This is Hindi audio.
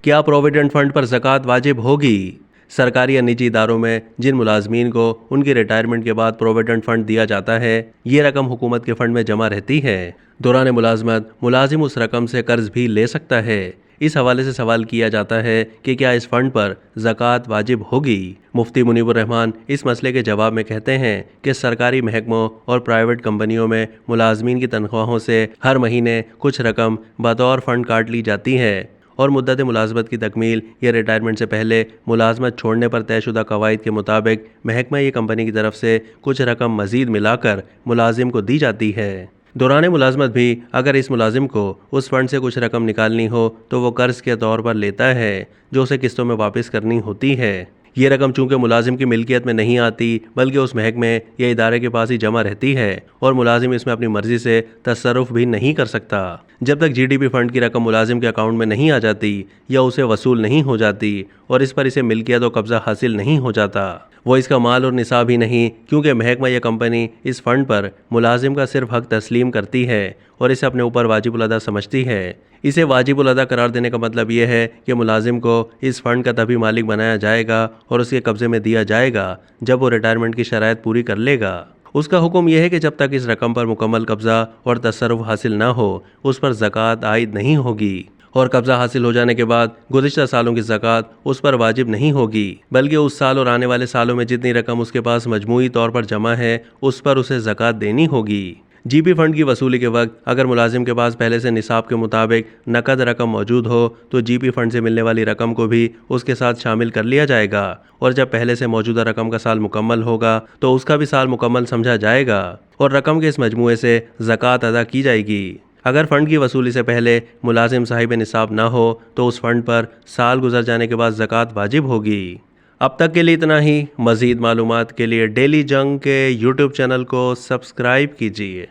क्या प्रोविडेंट फंड पर ज़कात वाजिब होगी? सरकारी या निजी इदारों में जिन मुलाजमीन को उनकी रिटायरमेंट के बाद प्रोविडेंट फंड दिया जाता है, ये रकम हुकूमत के फंड में जमा रहती है। दौरान मुलाजमत मुलाजिम उस रकम से कर्ज भी ले सकता है। इस हवाले से सवाल किया जाता है कि क्या इस फंड पर ज़कात वाजिब होगी? मुफ्ती मुनीबुर रहमान इस मसले के जवाब में कहते हैं कि सरकारी महकमों और प्राइवेट कंपनियों में मुलाजमीन की तनख्वाहों से हर महीने कुछ रकम बतौर फ़ंड काट ली जाती है और मुद्दत मुलाजमत की तकमील या रिटायरमेंट से पहले मुलाजमत छोड़ने पर तयशुदा कवायद के मुताबिक महकमा या कंपनी की तरफ से कुछ रकम मज़ीद मिलाकर मुलाजिम को दी जाती है। दौरान मुलाजमत भी अगर इस मुलाजिम को उस फंड से कुछ रकम निकालनी हो तो वो कर्ज के तौर पर लेता है जो उसे किस्तों में वापस करनी होती है। ये रकम चूंकि मुलाजिम की मिल्कियत में नहीं आती बल्कि उस महकमे या इदारे के पास ही जमा रहती है और मुलाजिम इसमें अपनी मर्जी से तसर्रुफ भी नहीं कर सकता। जब तक जीडीपी फंड की रकम मुलाजिम के अकाउंट में नहीं आ जाती या उसे वसूल नहीं हो जाती और इस पर इसे मिल्कियत और कब्जा हासिल नहीं हो जाता, वो इसका माल और निसाब ही नहीं, क्योंकि महकमा या कंपनी इस फंड पर मुलाजिम का सिर्फ हक तस्लीम करती है और इसे अपने ऊपर वाजिबुल अदा समझती है। इसे वाजिबुल अदा करार देने का मतलब यह है कि मुलाजिम को इस फंड का तभी मालिक बनाया जाएगा और उसके कब्जे में दिया जाएगा जब वो रिटायरमेंट की शराइत पूरी कर लेगा। उसका हुक्म यह है कि जब तक इस रकम पर मुकम्मल कब्जा और तसर्रुफ हासिल ना हो उस पर ज़कात आयद नहीं होगी और कब्जा हासिल हो जाने के बाद गुज़िश्ता सालों की ज़कात उस पर वाजिब नहीं होगी, बल्कि उस साल और आने वाले सालों में जितनी रकम उसके पास मजमूई तौर पर जमा है उस पर उसे ज़कात देनी होगी। जीपी फंड की वसूली के वक्त अगर मुलाजिम के पास पहले से निसाब के मुताबिक नकद रकम मौजूद हो तो जीपी फंड से मिलने वाली रकम को भी उसके साथ शामिल कर लिया जाएगा और जब पहले से मौजूदा रकम का साल मुकम्मल होगा तो उसका भी साल मुकम्मल समझा जाएगा और रकम के इस मजमूए से ज़कात अदा की जाएगी। अगर फ़ंड की वसूली से पहले मुलाजिम साहिब निसाब ना हो तो उस फंड पर साल गुजर जाने के बाद ज़कात वाजिब होगी। अब तक के लिए इतना ही। मज़ीद मालूमात के लिए डेली जंग के यूट्यूब चैनल को सब्सक्राइब कीजिए।